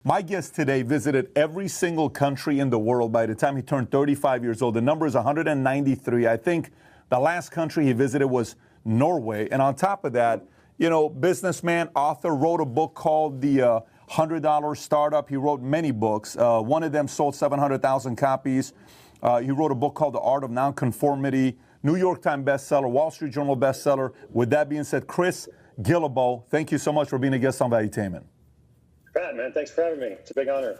My guest today visited every single country in the world by the time he turned 35 years old. The number is 193. I think the last country he visited was Norway. And on top of that, businessman, author, wrote a book called The $100 Startup. He wrote many books. One of them sold 700,000 copies. He wrote a book called The Art of Non-Conformity, New York Times bestseller, Wall Street Journal bestseller. With that being said, Chris Guillebeau, thank you so much for being a guest on Valuetainment. Pat, man, thanks for having me. It's a big honor.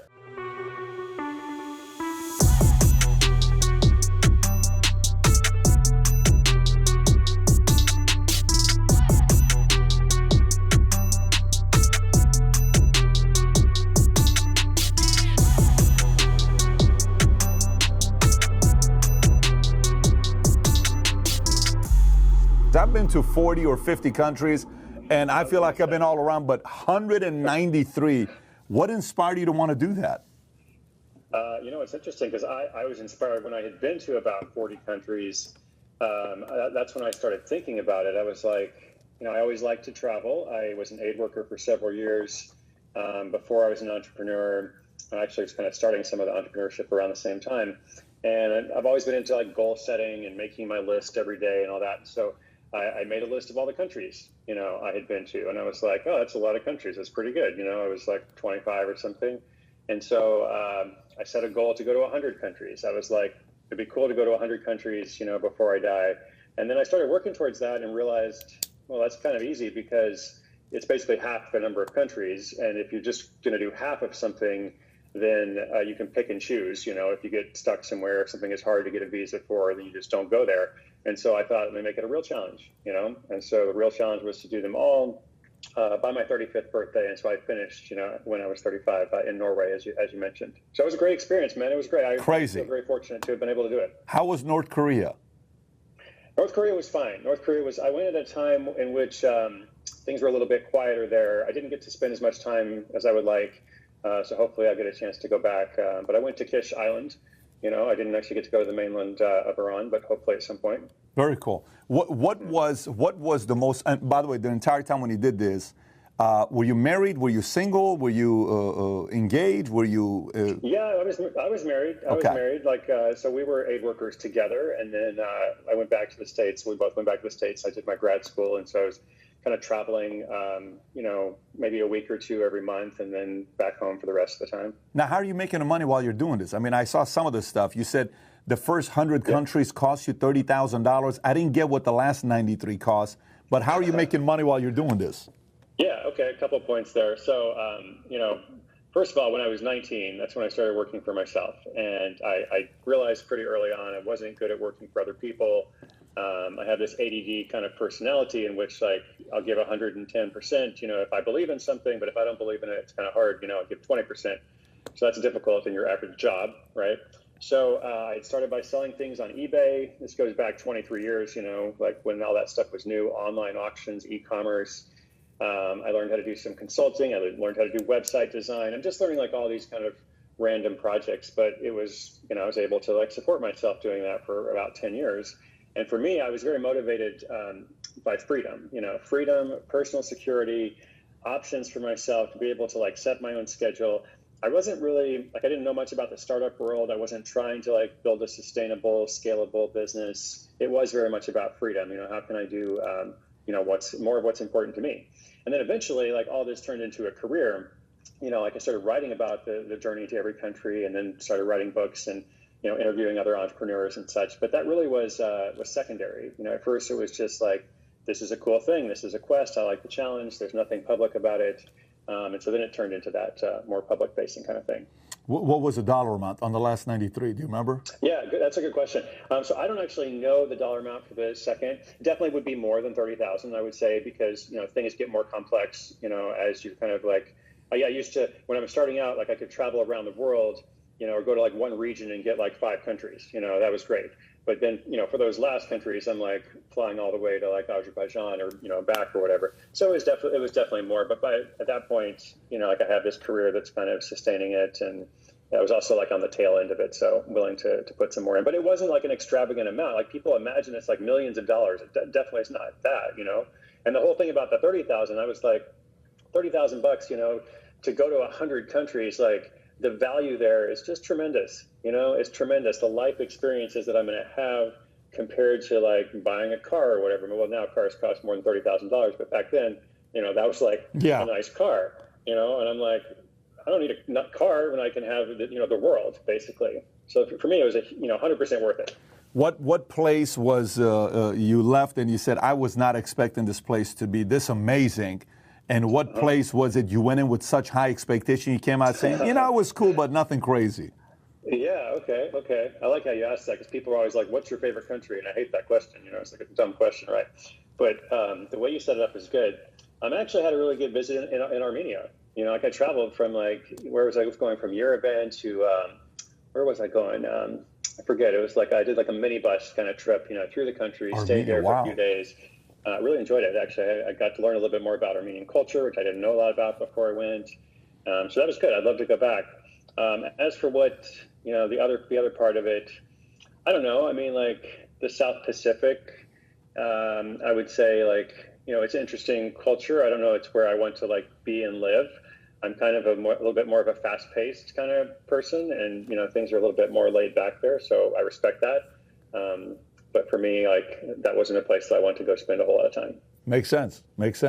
I've been to 40 or 50 countries, and I feel like I've been all around, but 193. What inspired you to want to do that? It's interesting because I was inspired when I had been to about 40 countries. That's when I started thinking about it. I was like, I always liked to travel. I was an aid worker for several years before I was an entrepreneur. I actually was kind of starting some of the entrepreneurship around the same time. And I've always been into like goal setting and making my list every day and all that. So I made a list of all the countries, I had been to, and I was like, oh, that's a lot of countries. That's pretty good. I was like 25 or something. And so I set a goal to go to 100 countries. I was like, it'd be cool to go to 100 countries, before I die. And then I started working towards that and realized, well, that's kind of easy because it's basically half the number of countries. And if you're just going to do half of something, then you can pick and choose. If you get stuck somewhere, if something is hard to get a visa for, then you just don't go there. And so I thought, let me make it a real challenge, And so the real challenge was to do them all by my 35th birthday. And so I finished, when I was 35 in Norway, as you mentioned. So it was a great experience, man. It was great. Crazy. I feel very fortunate to have been able to do it. How was North Korea? North Korea was fine. I went at a time in which things were a little bit quieter there. I didn't get to spend as much time as I would like. So hopefully I'll get a chance to go back. But I went to Kish Island. I didn't actually get to go to the mainland of Iran, but hopefully at some point. Very cool. What was the most? And by the way, the entire time when you did this, were you married? Were you single? Were you engaged? Were you? Yeah, I was married. I was married. So we were aid workers together, and then I went back to the States. We both went back to the States. I did my grad school, and so I was kind of traveling, maybe a week or two every month, and then back home for the rest of the time. Now, how are you making the money while you're doing this? I mean, I saw some of the stuff. You said the first 100 countries cost you $30,000. I didn't get what the last 93 cost, but how are you making money while you're doing this? Yeah, okay, a couple of points there. So, first of all, when I was 19, that's when I started working for myself. And I realized pretty early on I wasn't good at working for other people. I have this ADD kind of personality in which, I'll give 110%, if I believe in something, but if I don't believe in it, it's kind of hard, I'll give 20%. So that's difficult in your average job, right? So I started by selling things on eBay. This goes back 23 years, when all that stuff was new, online auctions, e-commerce. I learned how to do some consulting. I learned how to do website design. I'm just learning all these kind of random projects, but it was, I was able to support myself doing that for about 10 years. And for me, I was very motivated by freedom, freedom, personal security, options for myself to be able to set my own schedule. I wasn't really, I didn't know much about the startup world. I wasn't trying to build a sustainable, scalable business. It was very much about freedom. How can I do, what's important to me? And then eventually, all this turned into a career. I started writing about the journey to every country, and then started writing books and, interviewing other entrepreneurs and such. But that really was secondary. At first it was just this is a cool thing. This is a quest. I like the challenge. There's nothing public about it. And so then it turned into that more public-facing kind of thing. What was the dollar amount on the last 93? Do you remember? Yeah, that's a good question. So I don't actually know the dollar amount for the second. Definitely would be more than 30,000, I would say, because things get more complex. As you kind of I used to, when I was starting out, I could travel around the world, or go to one region and get 5 countries. That was great. But then, for those last countries, I'm flying all the way to Azerbaijan or, back or whatever. So it was definitely more. But at that point, I have this career that's kind of sustaining it. And I was also on the tail end of it. So I'm willing to put some more in. But it wasn't an extravagant amount. People imagine it's millions of dollars. It definitely is not that, And the whole thing about the 30,000, I was $30,000 bucks, to go to 100 countries, like the value there is just tremendous. It's tremendous. The life experiences that I'm going to have compared to like buying a car or whatever. Well, now cars cost more than $30,000, but back then, that was like a nice car, and I'm like, I don't need a car when I can have the world, basically. So for me, it was 100% worth it. What place was you left and you said, I was not expecting this place to be this amazing? And what place was it you went in with such high expectation you came out saying, it was cool, but nothing crazy? Yeah, okay. I like how you asked that, because people are always like, what's your favorite country? And I hate that question. It's like a dumb question, right? But the way you set it up is good. I actually had a really good visit in Armenia. Like I traveled from I was going from Yerevan to, where was I going? I forget. It was like I did like a minibus kind of trip, through the country, Armenia, stayed there for wow. a few days. Really enjoyed it, actually. I got to learn a little bit more about Armenian culture, which I didn't know a lot about before I went. So that was good. I'd love to go back. As for what, the other part of it, I don't know. I mean, like the South Pacific, I would say it's an interesting culture. I don't know. It's where I want to be and live. I'm kind of a little bit more of a fast-paced kind of person, and things are a little bit more laid back there. So I respect that. But for me, that wasn't a place that I wanted to go spend a whole lot of time. Makes sense.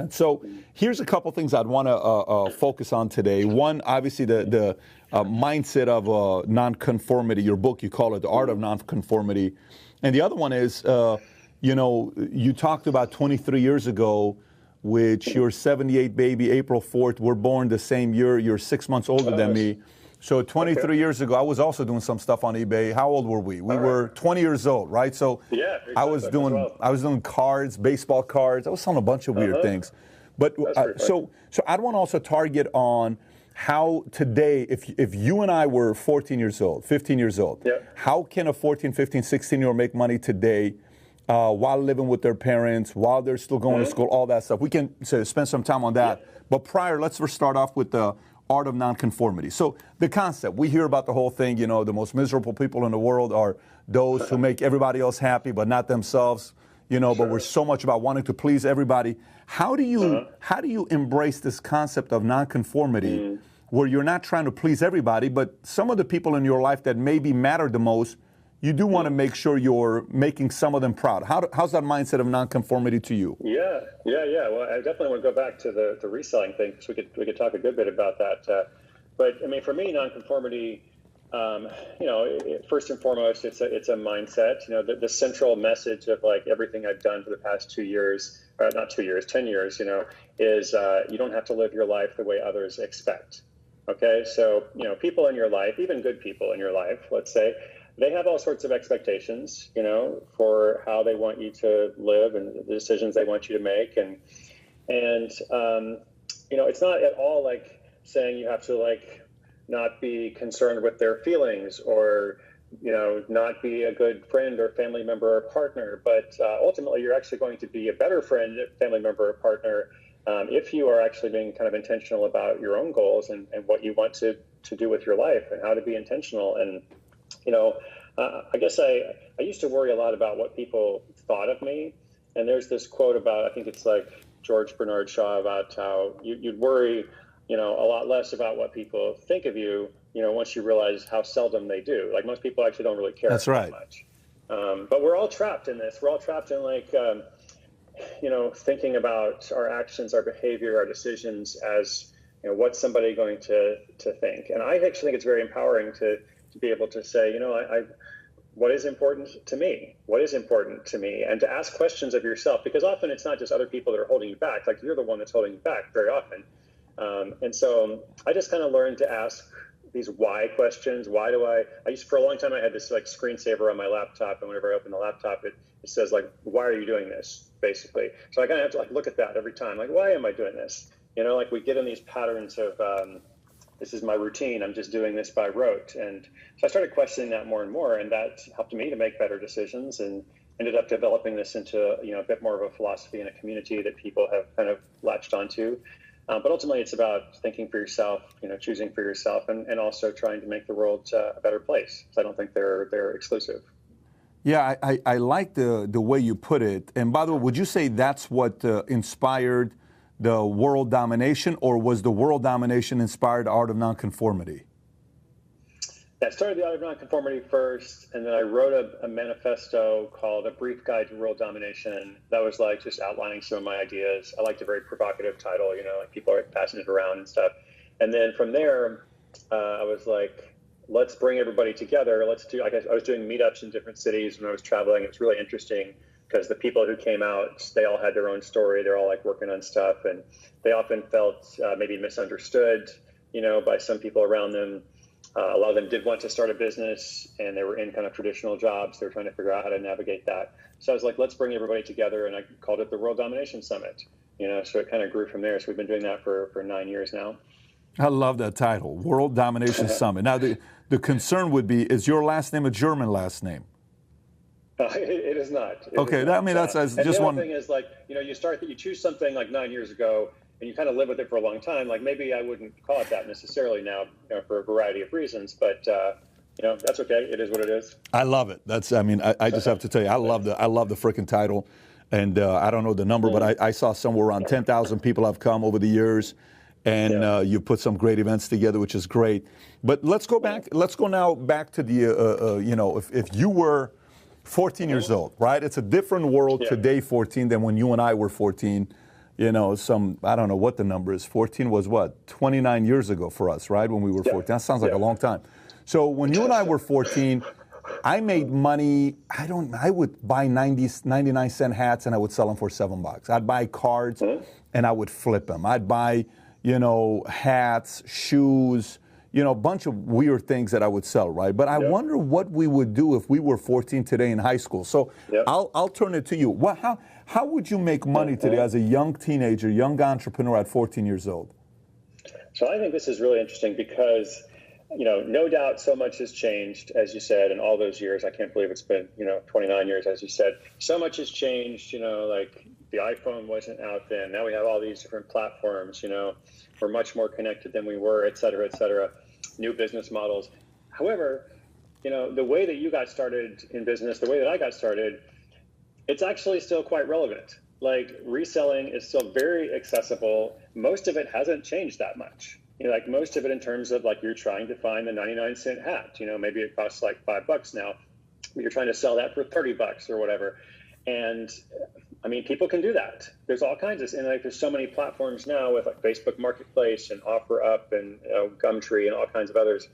So here's a couple things I'd want to focus on today. One, obviously, the mindset of non-conformity. Your book, you call it The Art of Non-Conformity. And the other one is, you talked about 23 years ago, which your 78 baby, April 4th, we're born the same year. You're 6 months older than me. So 23 years ago, I was also doing some stuff on eBay. How old were we? We were 20 years old, right? So yeah, I was doing cards, baseball cards. I was selling a bunch of weird things. But so I'd want to also target on how today, if you and I were 14 years old, 15 years old, how can a 14, 15, 16-year-old make money today while living with their parents, while they're still going to school, all that stuff? We can spend some time on that. But prior, let's first start off with the Art of Non-Conformity. So the concept, we hear about the whole thing, the most miserable people in the world are those who make everybody else happy but not themselves, but we're so much about wanting to please everybody. How do you embrace this concept of non-conformity where you're not trying to please everybody, but some of the people in your life that maybe matter the most, you do want to make sure you're making some of them proud? How's that mindset of non-conformity to you? Yeah. Well, I definitely want to go back to the reselling thing, because we could talk a good bit about that. But I mean, for me, non-conformity, first and foremost, it's a mindset. The central message of everything I've done for the past 2 years, not 2 years, 10 years, is you don't have to live your life the way others expect. Okay, so people in your life, even good people in your life, let's say, they have all sorts of expectations, for how they want you to live and the decisions they want you to make. And it's not at all like saying you have to not be concerned with their feelings or, not be a good friend or family member or partner. But ultimately, you're actually going to be a better friend, family member or partner if you are actually being kind of intentional about your own goals and what you want to do with your life and how to be intentional. And I guess I used to worry a lot about what people thought of me. And there's this quote about, I think it's George Bernard Shaw, about how you'd worry, a lot less about what people think of you, once you realize how seldom they do. Most people actually don't really care that much. But we're all trapped in this. We're all trapped in thinking about our actions, our behavior, our decisions as, what's somebody going to think. And I actually think it's very empowering to be able to say, what is important to me? What is important to me? And to ask questions of yourself, because often it's not just other people that are holding you back. You're the one that's holding you back very often. And so I just kind of learned to ask these why questions. Why do I used, for a long time, I had this screensaver on my laptop. And whenever I open the laptop, it says why are you doing this? Basically. So I kind of have to look at that every time. Why am I doing this? We get in these patterns of, this is my routine. I'm just doing this by rote. And so I started questioning that more and more, and that helped me to make better decisions and ended up developing this into, a bit more of a philosophy and a community that people have kind of latched onto. But ultimately it's about thinking for yourself, choosing for yourself and also trying to make the world a better place. So I don't think they're exclusive. Yeah, I like the way you put it. And by the way, would you say that's what inspired the World Domination, or was the World Domination inspired Art of Non-Conformity? I started the Art of Non-Conformity first, and then I wrote a manifesto called A Brief Guide to World Domination. That was like just outlining some of my ideas. I liked a very provocative title, you know, like people are passing it around and stuff. And then from there, I was like, let's bring everybody together. Let's do, I was doing meetups in different cities when I was traveling. It was really interesting because the people who came out, they all had their own story. They're all like working on stuff, and they often felt maybe misunderstood, you know, by some people around them. A lot of them did want to start a business, and they were in kind of traditional jobs. They were trying to figure out how to navigate that. So I was like, let's bring everybody together, and I called it the World Domination Summit. You know, so it kind of grew from there. So we've been doing that for 9 years now. I love that title, World Domination Summit. Now, the concern would be, is your last name a German last name? It is not. Okay, I mean, that's just the one. The thing is, like, you know, you choose something like 9 years ago, and you kind of live with it for a long time. Like, maybe I wouldn't call it that necessarily now, you know, for a variety of reasons, but you know, that's okay. It is what it is. I love it. I just have to tell you, I love the freaking title, and I don't know the number, but I saw somewhere around 10,000 people have come over the years, and you put some great events together, which is great. But let's go back. Let's go now back to the you know, if you were 14 years old, right? It's a different world today, 14, than when you and I were 14. You know, I don't know what the number is. 14 was what? 29 years ago for us, right? When we were 14. That sounds like a long time. So when you and I were 14, I made money. I would buy 99-cent hats and I would sell them for $7. I'd buy cards and I would flip them. I'd buy, you know, hats, shoes, you know, a bunch of weird things that I would sell, right? But I wonder what we would do if we were 14 today in high school. So I'll turn it to you. How would you make money today as a young teenager, young entrepreneur at 14 years old? So I think this is really interesting because, you know, no doubt so much has changed, as you said, in all those years. I can't believe it's been, you know, 29 years, as you said. So much has changed, you know, like the iPhone wasn't out then. Now we have all these different platforms, you know, we're much more connected than we were, et cetera, new business models. However, you know, the way that you got started in business, the way that I got started, it's actually still quite relevant. Like, reselling is still very accessible. Most of it hasn't changed that much. You know, like most of it in terms of like you're trying to find the 99-cent hat, you know, maybe it costs like $5 now, but you're trying to sell that for $30 or whatever. And I mean, people can do that. There's all kinds of, and like there's so many platforms now with like Facebook Marketplace and OfferUp and Gumtree and all kinds of others.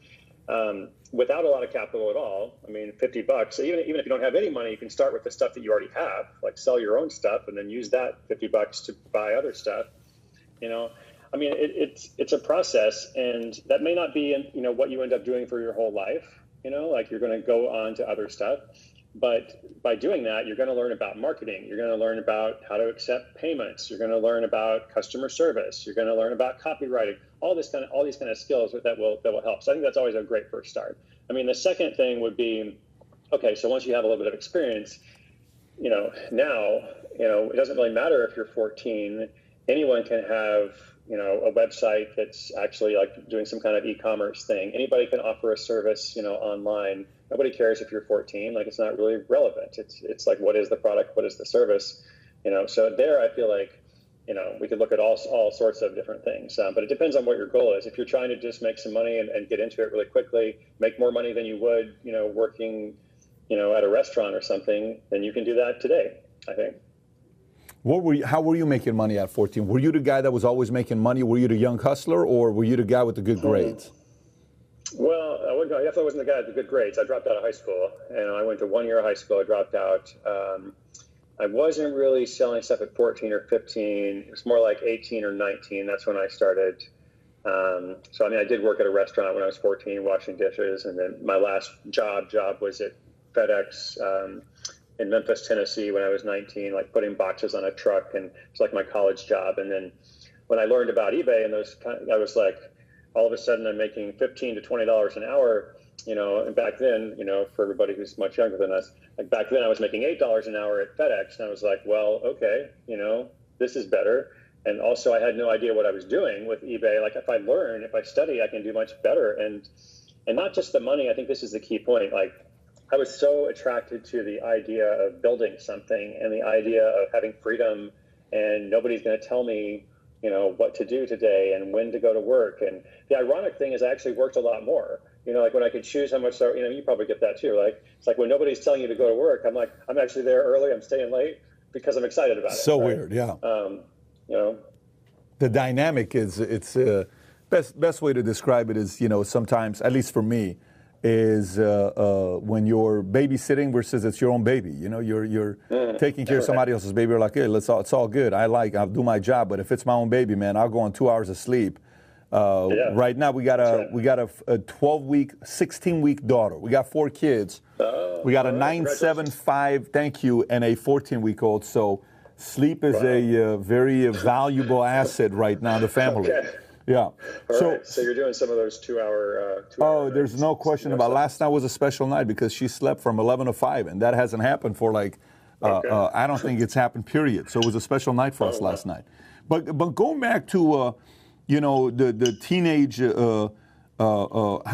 Without a lot of capital at all. I mean, $50. So even if you don't have any money, you can start with the stuff that you already have, like sell your own stuff, and then use that $50 to buy other stuff. You know, I mean, it's a process, and that may not be, you know, what you end up doing for your whole life. You know, like you're going to go on to other stuff. But by doing that, you're going to learn about marketing. You're going to learn about how to accept payments. You're going to learn about customer service. You're going to learn about copywriting. All these kind of skills that will help. So I think that's always a great first start. I mean, the second thing would be, okay, so once you have a little bit of experience, you know, now, you know, it doesn't really matter if you're 14. Anyone can have, you know, a website that's actually like doing some kind of e-commerce thing. Anybody can offer a service, you know, online. Nobody cares if you're 14. Like, it's not really relevant. It's like, what is the product? What is the service? You know, so there I feel like, you know, we could look at all sorts of different things, but it depends on what your goal is. If you're trying to just make some money and get into it really quickly, make more money than you would, you know, working, you know, at a restaurant or something, then you can do that today, I think. How were you making money at 14? Were you the guy that was always making money? Were you the young hustler, or were you the guy with the good grades? Well, I definitely wasn't the guy with the good grades. I dropped out of high school, and I went to 1 year of high school. I dropped out. I wasn't really selling stuff at 14 or 15. It was more like 18 or 19. That's when I started. So, I mean, I did work at a restaurant when I was 14, washing dishes. And then my last job was at FedEx in Memphis, Tennessee, when I was 19, like putting boxes on a truck. And it's like my college job. And then when I learned about eBay and I was like, all of a sudden I'm making $15 to $20 an hour, you know, and back then, you know, for everybody who's much younger than us, like back then I was making $8 an hour at FedEx, and I was like, well, okay, you know, this is better. And also I had no idea what I was doing with eBay. Like, if I study, I can do much better. And not just the money. I think this is the key point. Like, I was so attracted to the idea of building something and the idea of having freedom, and nobody's going to tell me what to do today and when to go to work. And the ironic thing is I actually worked a lot more. Like when I could choose how much, you probably get that too. Like, it's like when nobody's telling you to go to work, I'm like, I'm actually there early, I'm staying late because I'm excited about it. So weird, yeah. The dynamic is, it's best way to describe it is, sometimes, at least for me, is when you're babysitting versus it's your own baby. You're taking care of somebody else's baby. You're like, hey, it's all good. I'll do my job. But if it's my own baby, man, I'll go on 2 hours of sleep. Right now we got a 12-week, 16-week daughter. We got 4 kids. We got a 9, 7, 5, thank you, and a 14-week-old. So sleep is a very valuable asset right now in the family. Okay. Yeah. So you're doing some of those 2-hour. There's no question about it. Last night was a special night because she slept from 11 to 5, and that hasn't happened for I don't think it's happened, period. So it was a special night for us last night. But going back to, the teenage, how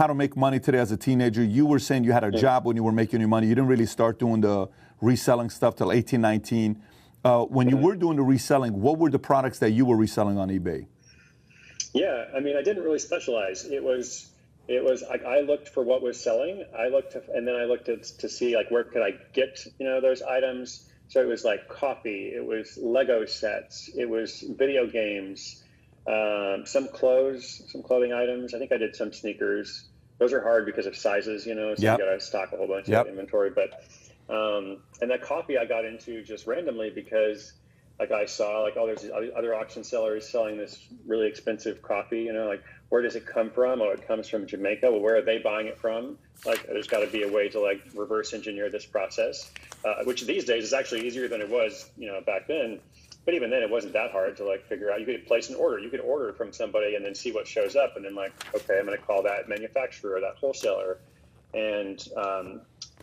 to make money today as a teenager, you were saying you had a job when you were making your money. You didn't really start doing the reselling stuff till 18, 19. When you were doing the reselling, what were the products that you were reselling on eBay? Yeah, I didn't really specialize. It was I looked for what was selling. And then I looked to see where could I get those items. So it was like coffee, it was Lego sets, it was video games, some clothing items. I think I did some sneakers. Those are hard because of sizes, so you got to stock a whole bunch of inventory. But and that coffee I got into just randomly because I saw there's other auction sellers selling this really expensive coffee, where does it come from? Oh, it comes from Jamaica. Well, where are they buying it from? There's got to be a way to reverse engineer this process, which these days is actually easier than it was, back then. But even then it wasn't that hard to figure out. You could place an order. You could order from somebody and then see what shows up. And then okay, I'm going to call that manufacturer or that wholesaler. And,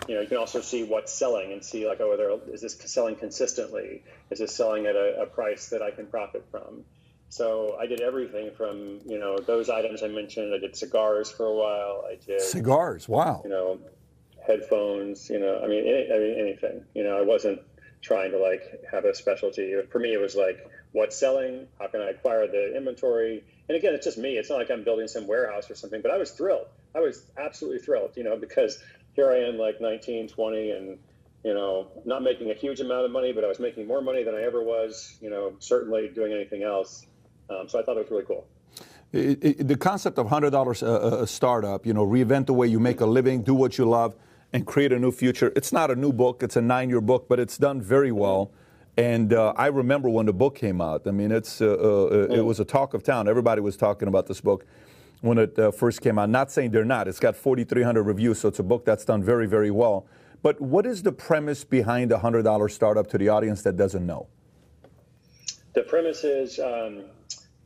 you can also see what's selling and see is this selling consistently? Is this selling at a price that I can profit from? So I did everything from, those items I mentioned. I did cigars for a while. I did cigars. Wow. Headphones, anything, I wasn't trying to have a specialty. For me, it was what's selling? How can I acquire the inventory? And again, it's just me. It's not like I'm building some warehouse or something, but I was thrilled. I was absolutely thrilled, because here I am 19, 20 and, not making a huge amount of money, but I was making more money than I ever was, certainly doing anything else. So I thought it was really cool. The concept of $100 startup, reinvent the way you make a living, do what you love, and create a new future. It's not a new book. It's a 9-year book, but it's done very well. And I remember when the book came out. It was a talk of town. Everybody was talking about this book when it first came out. Not saying they're not. It's got 4,300 reviews, so it's a book that's done very, very well. But what is the premise behind the $100 startup to the audience that doesn't know? The premise is,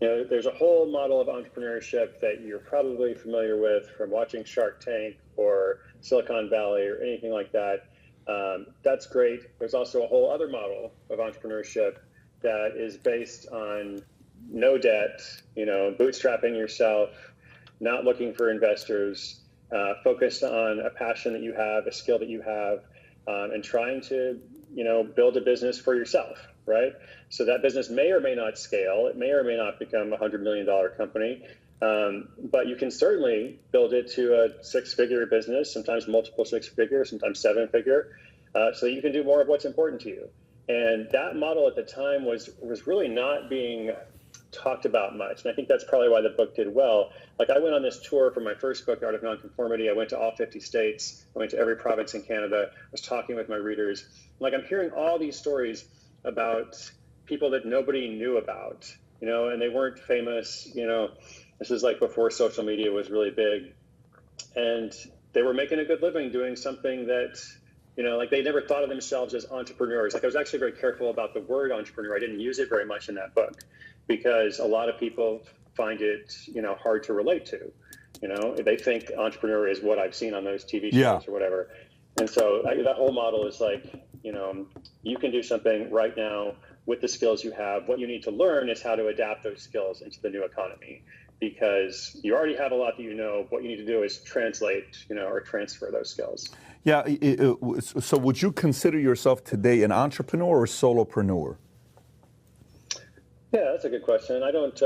there's a whole model of entrepreneurship that you're probably familiar with from watching Shark Tank or Silicon Valley or anything like that. That's great. There's also a whole other model of entrepreneurship that is based on no debt, bootstrapping yourself, not looking for investors, focused on a passion that you have, a skill that you have, and trying to, build a business for yourself, right? So that business may or may not scale. It may or may not become a $100 million company. But you can certainly build it to a 6-figure business, sometimes multiple 6-figure, sometimes 7-figure, so you can do more of what's important to you. And that model at the time was really not being talked about much. And I think that's probably why the book did well. I went on this tour for my first book, Art of Non-Conformity. I went to all 50 states. I went to every province in Canada. I was talking with my readers. I'm hearing all these stories about people that nobody knew about, and they weren't famous, This is before social media was really big, and they were making a good living doing something that, they never thought of themselves as entrepreneurs. I was actually very careful about the word entrepreneur. I didn't use it very much in that book because a lot of people find it, hard to relate to. They think entrepreneur is what I've seen on those TV shows or whatever. And so that whole model is you can do something right now with the skills you have. What you need to learn is how to adapt those skills into the new economy, because you already have a lot that you know. What you need to do is translate, or transfer those skills. Yeah. So would you consider yourself today an entrepreneur or solopreneur? Yeah, that's a good question. I don't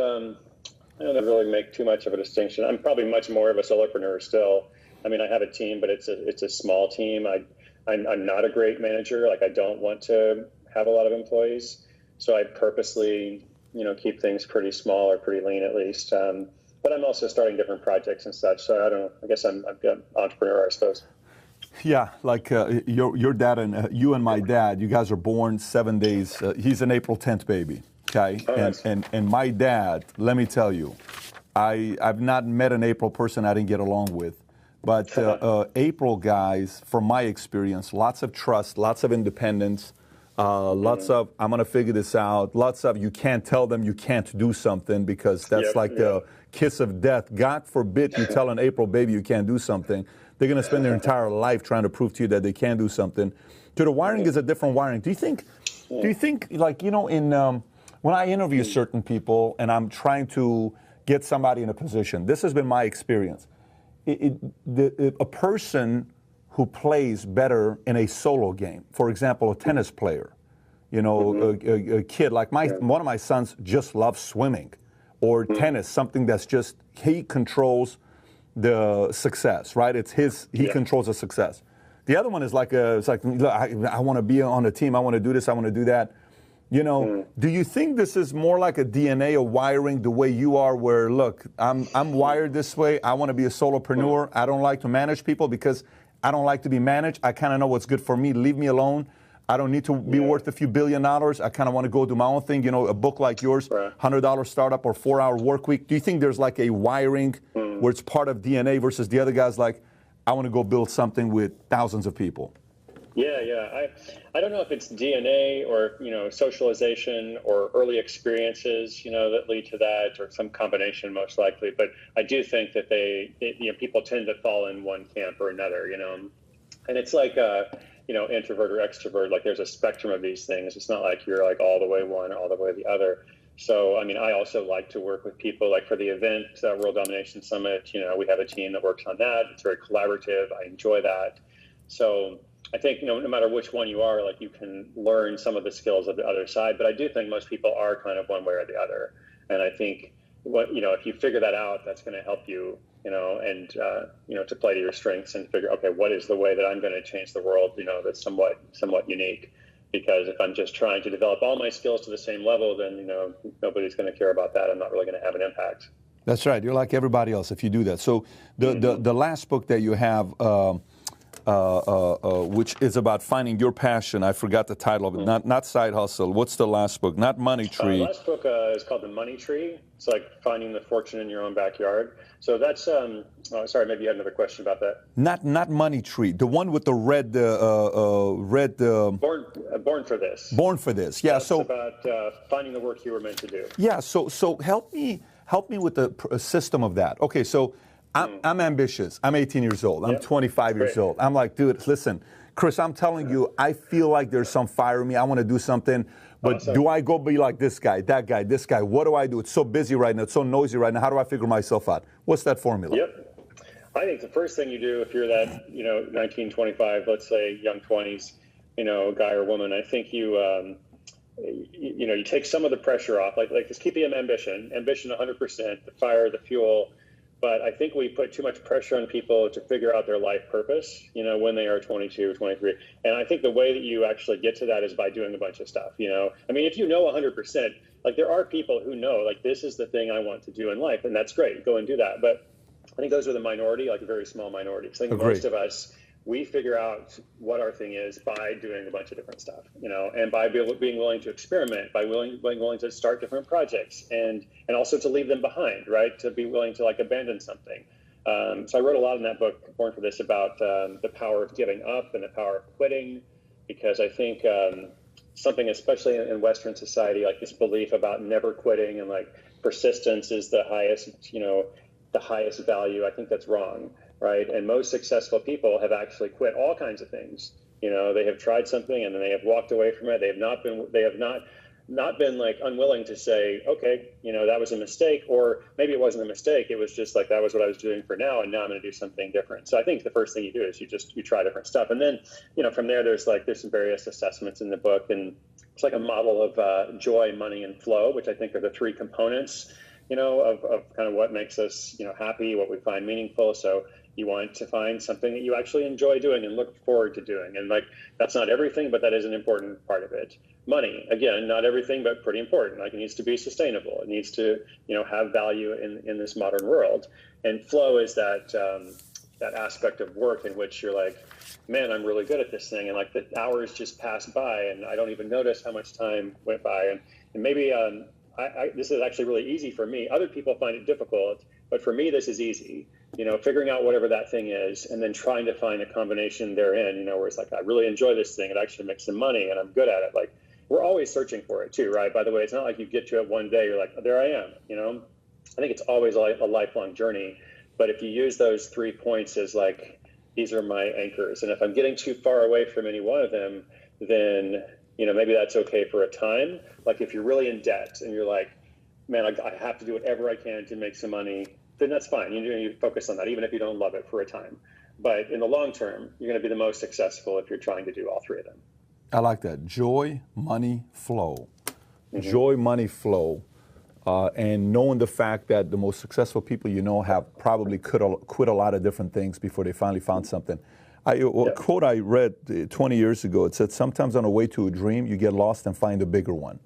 really make too much of a distinction. I'm probably much more of a solopreneur still. I mean, I have a team, but it's a small team. I'm not a great manager. Like, I don't want to have a lot of employees, so I purposely, keep things pretty small or pretty lean at least. But I'm also starting different projects and such. So I don't know. I guess I'm an entrepreneur, I suppose. Yeah, like your dad and you and my dad, you guys are born 7 days. He's an April 10th baby, okay? Oh, nice. And my dad, let me tell you, I've not met an April person I didn't get along with. But April guys, from my experience, lots of trust, lots of independence, lots of, I'm going to figure this out, lots of, you can't tell them you can't do something because that's the kiss of death. God forbid you tell an April baby you can't do something. They're going to spend their entire life trying to prove to you that they can do something. So the wiring is a different wiring. Do you think like, when I interview certain people and I'm trying to get somebody in a position, this has been my experience. A person who plays better in a solo game, for example, a tennis player, a kid like one of my sons just loves swimming or tennis, something that's just, he controls the success, right? It's he controls the success. The other one is like, look, I want to be on a team. I want to do this. I want to do that. Do you think this is more like a DNA, a wiring, the way you are, where, look, I'm wired this way. I want to be a solopreneur. I don't like to manage people because I don't like to be managed. I kind of know what's good for me. Leave me alone. I don't need to be worth a few $1 billion. I kind of want to go do my own thing. A book like yours, $100 startup or 4-hour work week. Do you think there's like a wiring where it's part of DNA versus the other guys like, I want to go build something with thousands of people? Yeah. I don't know if it's DNA or, socialization or early experiences, that lead to that, or some combination most likely. But I do think that people tend to fall in one camp or another, and it's like, introvert or extrovert, like there's a spectrum of these things. It's not like you're like all the way one, all the way the other. So, I mean, I also like to work with people, like for the event, World Domination Summit, we have a team that works on that. It's very collaborative. I enjoy that. So I think, no matter which one you are, like you can learn some of the skills of the other side. But I do think most people are kind of one way or the other. And I think if you figure that out, that's going to help you, and to play to your strengths and figure, okay, what is the way that I'm going to change the world, that's somewhat unique. Because if I'm just trying to develop all my skills to the same level, then, nobody's going to care about that. I'm not really going to have an impact. That's right. You're like everybody else if you do that. So the last book that you have, which is about finding your passion. I forgot the title of it. Not Side Hustle. What's the last book? Not Money Tree. The last book is called The Money Tree. It's like finding the fortune in your own backyard. So that's, sorry, maybe you had another question about that. Not Money Tree. The one with the red. Born for This. Born for This. Yeah. That's about finding the work you were meant to do. Yeah. So help me with the system of that. Okay. So I'm ambitious. I'm 18 years old. I'm 25 years old. I'm like, dude, listen, Chris, I'm telling you, I feel like there's some fire in me. I want to do something. But do I go be like this guy, that guy, this guy? What do I do? It's so busy right now. It's so noisy right now. How do I figure myself out? What's that formula? Yep. I think the first thing you do if you're that, 19, 25, let's say young 20s, guy or woman, I think you take some of the pressure off. Like just keep the ambition 100%, the fire, the fuel. But I think we put too much pressure on people to figure out their life purpose, when they are 22, 23. And I think the way that you actually get to that is by doing a bunch of stuff, I mean, if you know 100%, like there are people who know, like, this is the thing I want to do in life, and that's great. Go and do that. But I think those are the minority, like a very small minority. So I think most of us, we figure out what our thing is by doing a bunch of different stuff, and by being willing to experiment, by being willing to start different projects, and also to leave them behind, right? To be willing to like abandon something. So I wrote a lot in that book, Born for This, about the power of giving up and the power of quitting, because I think something, especially in Western society, like this belief about never quitting and like persistence is the highest value. I think that's wrong. Right. And most successful people have actually quit all kinds of things. They have tried something and then they have walked away from it. They have not not been like unwilling to say, okay, that was a mistake, or maybe it wasn't a mistake. It was just like, that was what I was doing for now, and now I'm going to do something different. So I think the first thing you do is you try different stuff. And then, from there, there's some various assessments in the book, and it's like a model of joy, money, and flow, which I think are the three components, of kind of what makes us, happy, what we find meaningful. So you want to find something that you actually enjoy doing and look forward to doing. And that's not everything, but that is an important part of it. Money, again, not everything, but pretty important. It needs to be sustainable. It needs to, have value in this modern world. And flow is that aspect of work in which you're like, man, I'm really good at this thing. And the hours just pass by and I don't even notice how much time went by. And maybe this is actually really easy for me. Other people find it difficult, but for me, this is easy. Figuring out whatever that thing is and then trying to find a combination therein, where it's like, I really enjoy this thing. It actually makes some money and I'm good at it. We're always searching for it too, right? By the way, it's not like you get to it one day, you're like, oh, there I am, I think it's always a lifelong journey. But if you use those 3 points as these are my anchors. And if I'm getting too far away from any one of them, then, maybe that's okay for a time. If you're really in debt and you're like, man, I have to do whatever I can to make some money, then that's fine. You focus on that, even if you don't love it for a time. But in the long term, you're going to be the most successful if you're trying to do all three of them. I like that. Joy, money, flow. Mm-hmm. Joy, money, flow. And knowing the fact that the most successful people have probably quit a lot of different things before they finally found something. A quote I read 20 years ago, it said, sometimes on the way to a dream, you get lost and find a bigger one.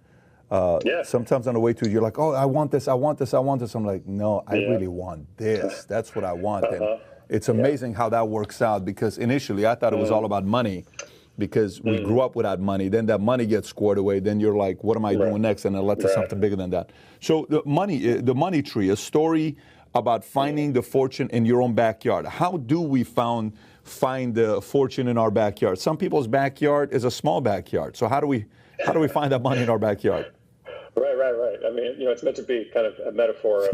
Sometimes on the way to it, you're like, oh, I want this, I want this, I want this. I'm like, no, I really want this. That's what I want. And it's amazing how that works out, because initially I thought it was all about money, because we grew up without money. Then that money gets squared away. Then you're like, what am I doing next? And it led to something bigger than that. So the money tree, a story about finding the fortune in your own backyard. How do we find the fortune in our backyard? Some people's backyard is a small backyard. So how do we find that money in our backyard? Right. I mean, it's meant to be kind of a metaphor of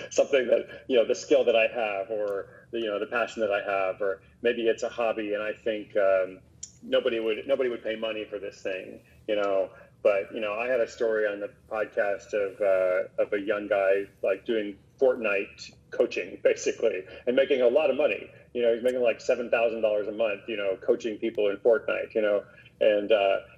something that, the skill that I have, or the passion that I have, or maybe it's a hobby. And I think nobody would pay money for this thing, But I had a story on the podcast of a young guy doing Fortnite coaching, basically, and making a lot of money. He's making like $7,000 a month, coaching people in Fortnite, and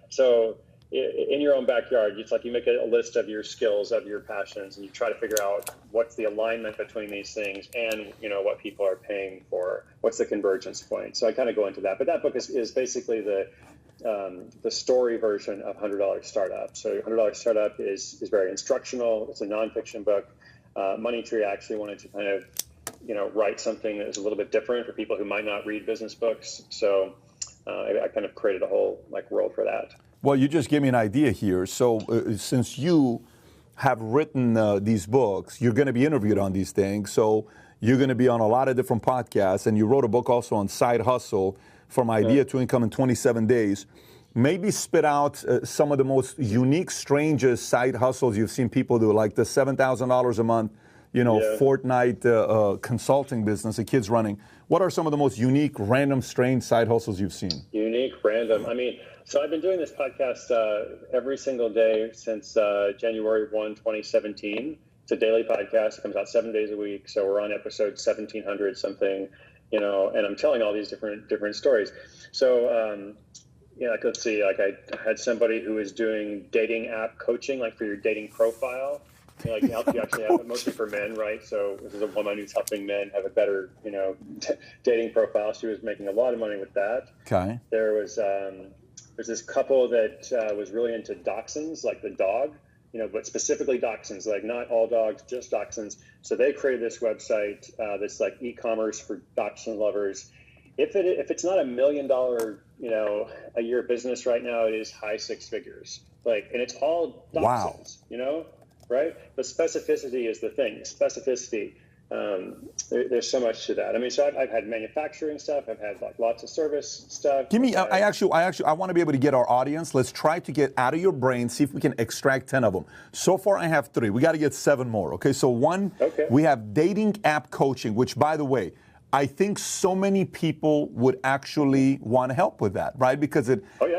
so in your own backyard, it's like you make a list of your skills, of your passions, and you try to figure out what's the alignment between these things and, what people are paying for, what's the convergence point. So I kind of go into that. But that book is basically the story version of $100 Startup. So $100 Startup is very instructional. It's a nonfiction book. Money Tree actually wanted to kind of, write something that is a little bit different for people who might not read business books. So I kind of created a whole world for that. Well, you just gave me an idea here. So since you have written these books, you're going to be interviewed on these things. So you're going to be on a lot of different podcasts. And you wrote a book also on side hustle, from idea to income in 27 days. Maybe spit out some of the most unique, strangest side hustles you've seen people do, like the $7,000 a month, Fortnite consulting business the kid's running. What are some of the most unique, random, strange side hustles you've seen? Unique, random. I mean, so I've been doing this podcast every single day since January 1, 2017. It's a daily podcast. It comes out 7 days a week. So we're on episode 1700 something, and I'm telling all these different stories. So, let's see, I had somebody who was doing dating app coaching, for your dating profile. Help you actually have it, mostly for men, right? So this is a woman who's helping men have a better, dating profile. She was making a lot of money with that. Okay. There's this couple that was really into dachshunds, like the dog, but specifically dachshunds, not all dogs, just dachshunds. So they created this website that's e-commerce for dachshund lovers. If it's not $1 million, a year business right now, it is high six figures. And it's all dachshunds, right? But specificity is the thing. Specificity. There's so much to that. I mean, so I've had manufacturing stuff. I've had lots of service stuff. Give me. I want to be able to get our audience. Let's try to get out of your brain. See if we can extract 10 of them. So far, I have 3. We got to get 7 more. Okay. So 1, we have dating app coaching. Which, by the way, I think so many people would actually want to help with that, right? Because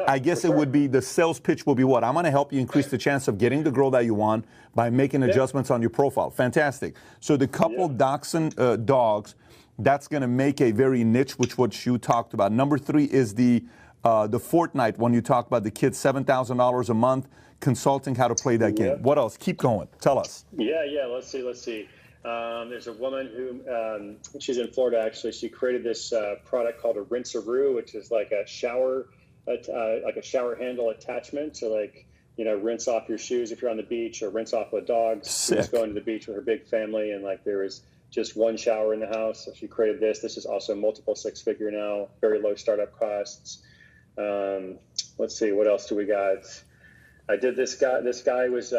I guess it would be, the sales pitch will be what? I'm going to help you increase the chance of getting the girl that you want by making adjustments on your profile. Fantastic. So the couple dachshund dogs, that's going to make a very niche, which what you talked about. Number 3 is the Fortnite, when you talk about the kids, $7,000 a month, consulting how to play that game. What else? Keep going. Tell us. Yeah. Let's see. There's a woman who, she's in Florida actually. She created this product called a rinse-a-roo, which is like a shower handle attachment to, like, you know, rinse off your shoes if you're on the beach, or rinse off the dogs. Sick. She was going to the beach with her big family, and like there was just one shower in the house. So she created this. This is also multiple six-figure now, very low startup costs. Let's see, what else do we got? I did this guy was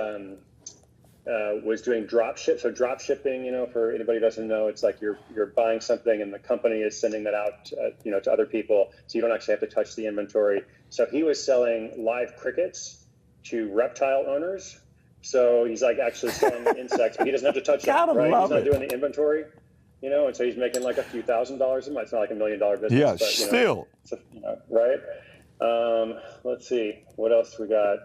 doing drop ship. So drop shipping, you know, for anybody who doesn't know, it's like you're buying something and the company is sending that out, you know, to other people, so you don't actually have to touch the inventory. So he was selling live crickets to reptile owners. So he's like actually selling the insects, but he doesn't have to touch them, right? He's not doing the inventory, you know, and so he's making like a few $1,000s a month. It's not like $1 million business. Yeah, but, you still. know, so, you know, right? Let's see, what else we got?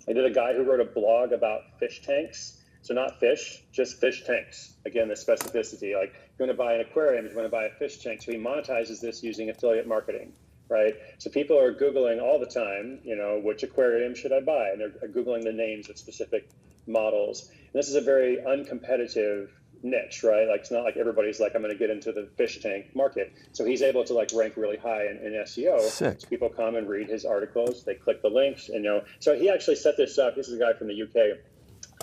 I did a guy who wrote a blog about fish tanks. So not fish, just fish tanks. Again, the specificity, like you're going to buy an aquarium, you're going to buy a fish tank. So he monetizes this using affiliate marketing, right? So people are Googling all the time, you know, which aquarium should I buy? And they're Googling the names of specific models. And this is a very uncompetitive niche, right? Like it's not like everybody's like, I'm going to get into the fish tank market. So he's able to like rank really high in SEO. Sick. So people come and read his articles, they click the links, and, you know, so he actually set this up. This is a guy from the UK.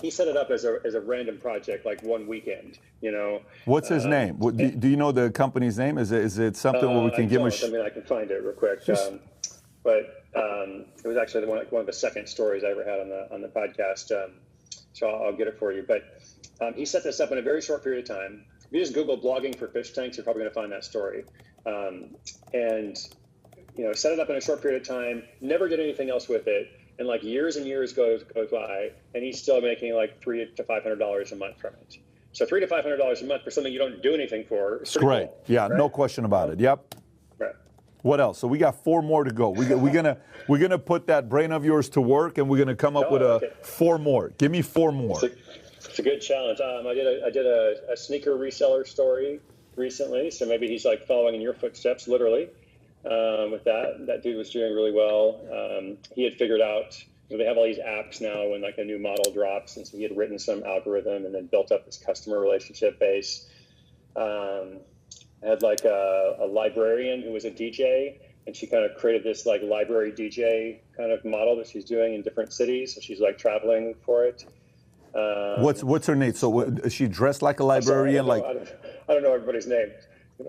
He set it up as a random project, like one weekend, you know. What's his name? Do you know the company's name? Is it something where we can give him a... I mean, I can find it real quick. But it was actually one of the second stories I ever had on the podcast. So I'll get it for you. But he set this up in a very short period of time. If you just Google blogging for fish tanks, you're probably going to find that story. And, you know, set it up in a short period of time, never did anything else with it. And like years and years goes by, and he's still making like $300 to $500 a month from it. So $300 to $500 a month for something you don't do anything for. It's great. Cool, yeah, right? No question about it. Yep. Right. What else? So we got 4 more to go. We're gonna put that brain of yours to work, and we're gonna come up with 4 more. Give me 4 more. It's a good challenge. I did a sneaker reseller story recently, so maybe he's like following in your footsteps, literally. With that dude was doing really well. He had figured out, you know, they have all these apps now when like a new model drops, and so he had written some algorithm and then built up this customer relationship base. I had like a librarian who was a DJ, and she kind of created this like library DJ kind of model that she's doing in different cities. So she's like traveling for it. What's her name? So is she dressed like a librarian? I don't know everybody's name.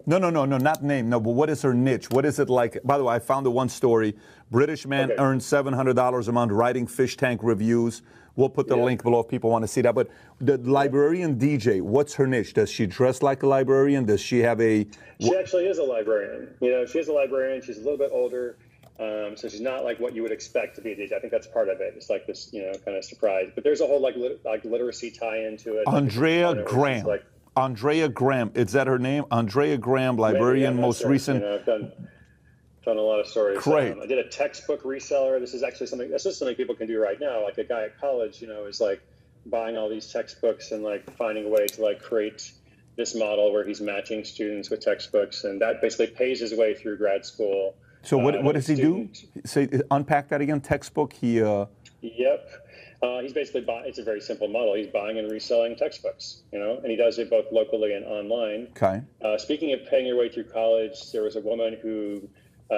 No, not name. No, but what is her niche? What is it like? By the way, I found the one story. British man earns $700 a month writing fish tank reviews. We'll put the link below if people want to see that. But the librarian DJ, what's her niche? Does she dress like a librarian? Does she have a... She actually is a librarian. You know, she is a librarian. She's a little bit older. So she's not like what you would expect to be a DJ. I think that's part of it. It's like this, you know, kind of surprise. But there's a whole like literacy tie into it. Andrea Graham. Andrea Graham. Is that her name? Andrea Graham, librarian, most recent. You know, I've done a lot of stories. Great. I did a textbook reseller. This is actually something people can do right now. Like a guy at college, you know, is like buying all these textbooks and like finding a way to like create this model where he's matching students with textbooks, and that basically pays his way through grad school. So what does he do? Say, unpack that again. Textbook. Yep. He's basically it's a very simple model. He's buying and reselling textbooks, you know, and he does it both locally and online. Okay. Speaking of paying your way through college, there was a woman who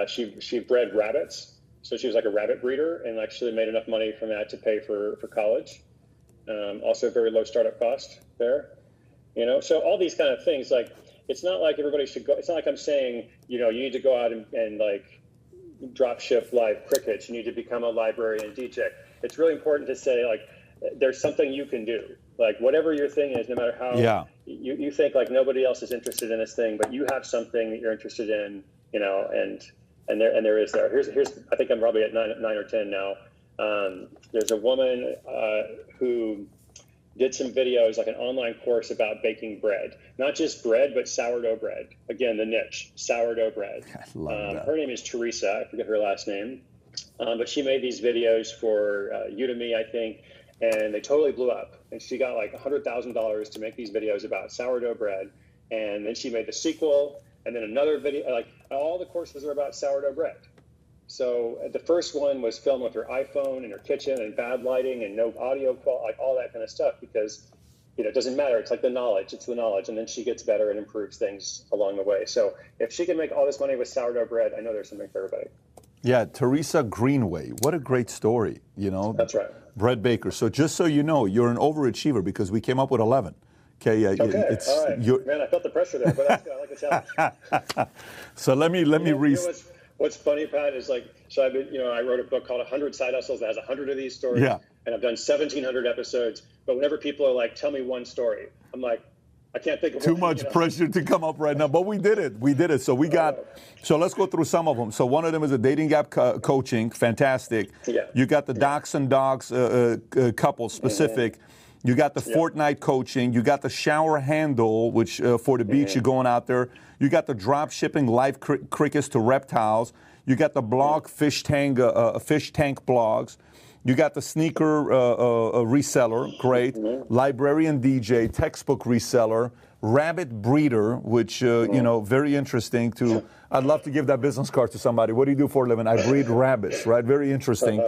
she bred rabbits, so she was like a rabbit breeder, and actually made enough money from that to pay for college. Also, very low startup cost there, you know. So all these kind of things, like it's not like everybody should go. It's not like I'm saying, you know, you need to go out and like drop ship live crickets. You need to become a librarian DJ. It's really important to say, like, there's something you can do. Like, whatever your thing is, no matter how you think like nobody else is interested in this thing, but you have something that you're interested in, you know, and there is there. Here's I think I'm probably at 9 or 10 now. There's a woman who did some videos, like an online course about baking bread, not just bread, but sourdough bread. Again, the niche, sourdough bread. I love that. Her name is Teresa. I forget her last name. But she made these videos for Udemy, I think, and they totally blew up. And she got like $100,000 to make these videos about sourdough bread. And then she made the sequel, and then another video. Like, all the courses are about sourdough bread. So the first one was filmed with her iPhone in her kitchen and bad lighting and no audio quality, like all that kind of stuff, because it doesn't matter. It's like the knowledge. It's the knowledge. And then she gets better and improves things along the way. So if she can make all this money with sourdough bread, I know there's something for everybody. Yeah, Teresa Greenway. What a great story, That's right. Bread baker. So just so you know, you're an overachiever because we came up with 11. Okay. Okay. All right. Man, I felt the pressure there, but that's good. I like the challenge. So let me read. What's funny, Pat, is like, so I've been, I wrote a book called 100 Side Hustles that has 100 of these stories. Yeah. And I've done 1,700 episodes. But whenever people are like, tell me one story, I'm like, I can't think of Too much pressure to come up right now, but we did it. So so let's go through some of them. So one of them is a dating gap coaching, fantastic. Yeah. You got the Docs and Dogs couple specific. Mm-hmm. You got the Fortnite coaching. You got the shower handle, which for the beach, you're going out there. You got the drop shipping live crickets to reptiles. You got the blog fish tank blogs. You got the sneaker reseller, great. Librarian DJ, textbook reseller, rabbit breeder, which, very interesting to, I'd love to give that business card to somebody. What do you do for a living? I breed rabbits, right? Very interesting.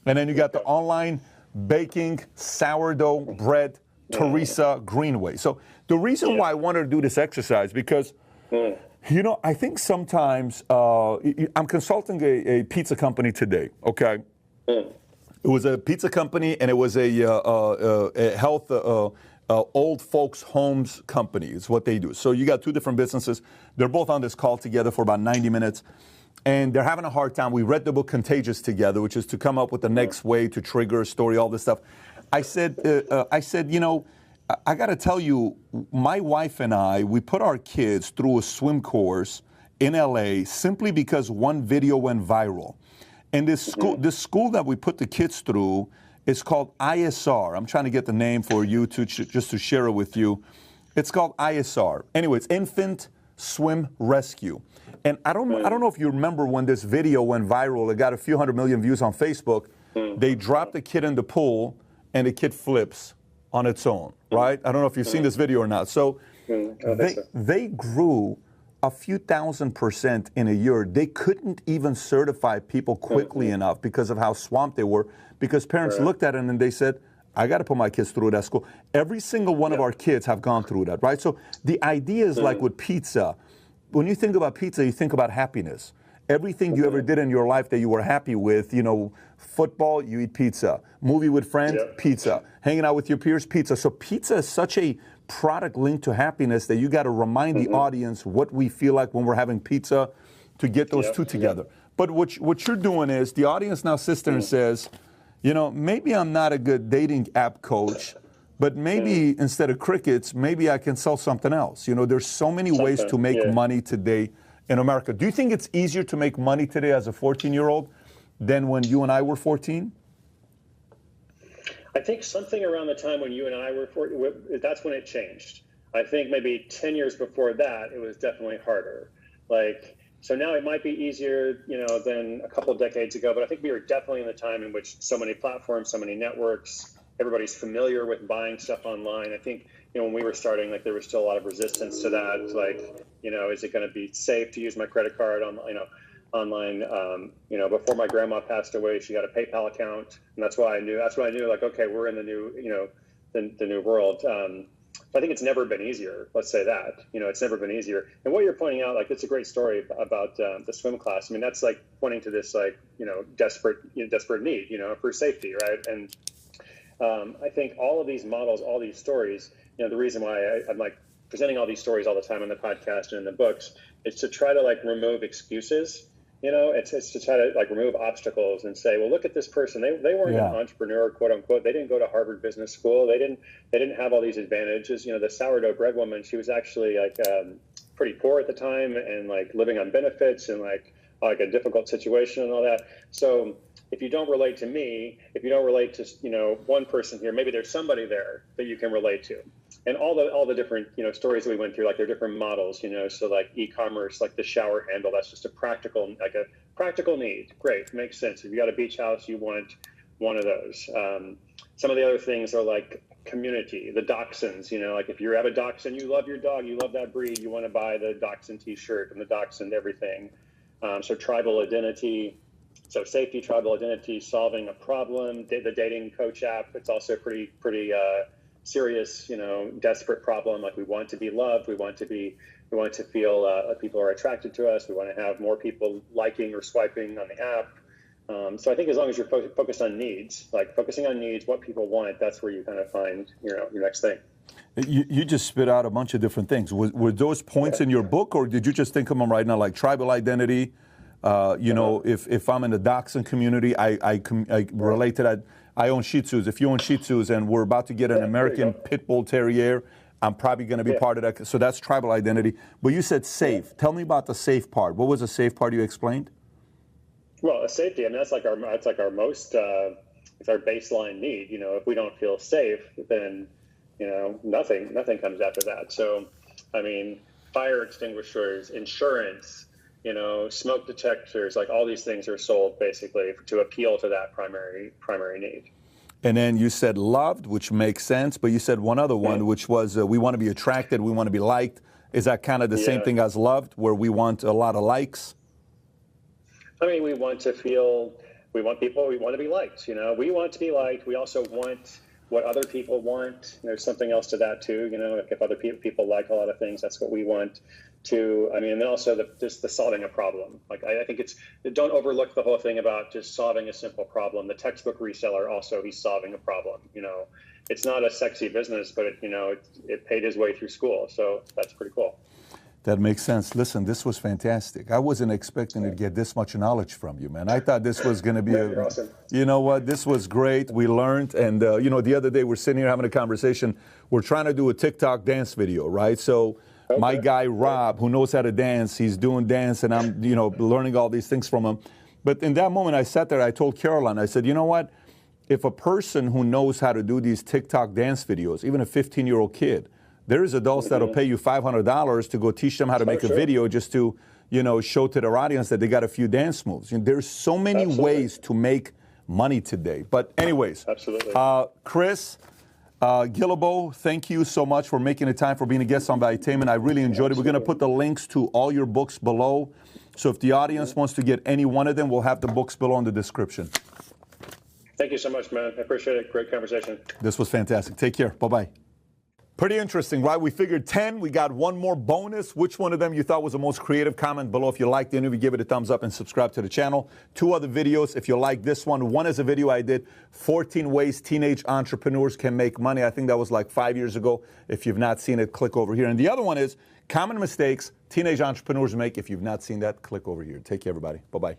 And then you got the online baking sourdough bread, Teresa Greenway. So the reason why I wanted to do this exercise, because, I think sometimes, I'm consulting a pizza company today, okay? It was a pizza company, and it was a health, old folks' homes company. It's what they do. So you got two different businesses. They're both on this call together for about 90 minutes, and they're having a hard time. We read the book Contagious together, which is to come up with the next way to trigger a story, all this stuff. I said, I got to tell you, my wife and I, we put our kids through a swim course in LA simply because one video went viral. And this school that we put the kids through is called ISR. I'm trying to get the name for you just to share it with you. It's called ISR. Anyway, it's Infant Swim Rescue. And I don't know if you remember when this video went viral. It got a few 100 million views on Facebook. They dropped the kid in the pool, and the kid flips on its own, right? I don't know if you've seen this video or not. So they grew a few thousand% in a year. They couldn't even certify people quickly enough because of how swamped they were, because parents looked at it and they said, I got to put my kids through that school. Every single one of our kids have gone through that, right? So the idea is like with pizza. When you think about pizza, you think about happiness. Everything you ever did in your life that you were happy with, football, you eat pizza. Movie with friends, pizza. Hanging out with your peers, pizza. So pizza is such a product linked to happiness that you got to remind the audience what we feel like when we're having pizza to get those two together. But what you're doing is the audience now sits there and says, maybe I'm not a good dating app coach, but maybe instead of crickets, maybe I can sell something else. There's so many ways to make money today in America. Do you think it's easier to make money today as a 14-year-old than when you and I were 14? I think something around the time when you and I were 14, that's when it changed. I think maybe 10 years before that, it was definitely harder. So now it might be easier, than a couple of decades ago, but I think we were definitely in the time in which so many platforms, so many networks, everybody's familiar with buying stuff online. I think, when we were starting, there was still a lot of resistance to that. Is it going to be safe to use my credit card on, online? Before my grandma passed away, she had a PayPal account, and that's why I knew, okay, we're in the new, the new world. I think it's never been easier. Let's say that, it's never been easier. And what you're pointing out, it's a great story about the swim class. I mean, that's pointing to this, desperate need, for safety, right? And I think all of these models, all these stories, the reason why I'm presenting all these stories all the time on the podcast and in the books is to try to remove excuses. It's to try to remove obstacles and say, well, look at this person. They weren't an entrepreneur, quote unquote. They didn't go to Harvard Business School. They didn't have all these advantages. The sourdough bread woman, she was actually pretty poor at the time and living on benefits and like a difficult situation and all that. So if you don't relate to me, if you don't relate to, you know, one person here, maybe there's somebody there that you can relate to. And all the different, you know, stories that we went through, like they're different models, you know, so like e-commerce, like the shower handle, that's just a practical need. Great, makes sense. If you got a beach house, you want one of those. Some of the other things are like community, the dachshunds, you know, like if you have a dachshund, you love your dog, you love that breed, you want to buy the dachshund t-shirt and the dachshund everything. So tribal identity, so safety, tribal identity, solving a problem, the dating coach app, it's also pretty serious, you know, desperate problem. Like we want to be loved, we want to feel like people are attracted to us, we want to have more people liking or swiping on the app. So I think as long as you're focused on needs, like focusing on needs, what people want, that's where you kind of find, you know, your next thing. You just spit out a bunch of different things. Were those points in your book, or did you just think of them right now, like tribal identity? You know, if I'm in the dachshund community, I relate to that. I own Shih Tzus. If you own Shih Tzus and we're about to get an American Pit Bull Terrier, I'm probably going to be part of that. So that's tribal identity. But you said safe. Tell me about the safe part. What was the safe part you explained? Well, safety. I mean, that's like our most, it's our baseline need. You know, if we don't feel safe, then, you know, nothing comes after that. So, I mean, fire extinguishers, insurance, you know, smoke detectors, like all these things are sold basically to appeal to that primary need. And then you said loved, which makes sense, but you said one other one, which was we want to be attracted, we want to be liked. Is that kind of the same thing as loved, where we want a lot of likes? I mean, we want to be liked, you know, we want to be liked. We also want what other people want. There's something else to that too, you know, if other people like a lot of things, that's what we want to. I mean, and then also just the solving a problem. Like I think don't overlook the whole thing about just solving a simple problem. The textbook reseller also, he's solving a problem, you know. It's not a sexy business, but it paid his way through school. So that's pretty cool. That makes sense. Listen, this was fantastic. I wasn't expecting to get this much knowledge from you, man. I thought this was going to be You're awesome. You know what? This was great. We learned. And, you know, the other day we're sitting here having a conversation. We're trying to do a TikTok dance video, right? So my guy, Rob, who knows how to dance, he's doing dance, and I'm, you know, learning all these things from him. But in that moment, I sat there, I told Caroline, I said, you know what? If a person who knows how to do these TikTok dance videos, even a 15-year-old kid, there is adults that'll pay you $500 to go teach them how to make a video just to, you know, show to their audience that they got a few dance moves. You know, there's so many ways to make money today. But anyways, Chris Guillebeau, thank you so much for making the time for being a guest on Valuetainment. I really enjoyed it. We're going to put the links to all your books below. So if the audience wants to get any one of them, we'll have the books below in the description. Thank you so much, man. I appreciate it. Great conversation. This was fantastic. Take care. Bye-bye. Pretty interesting, right? We figured 10. We got one more bonus. Which one of them you thought was the most creative? Comment below. If you liked the interview, give it a thumbs up and subscribe to the channel. 2 other videos if you like this one. One is a video I did, 14 ways teenage entrepreneurs can make money. I think that was like 5 years ago. If you've not seen it, click over here. And the other one is common mistakes teenage entrepreneurs make. If you've not seen that, click over here. Take care, everybody. Bye-bye.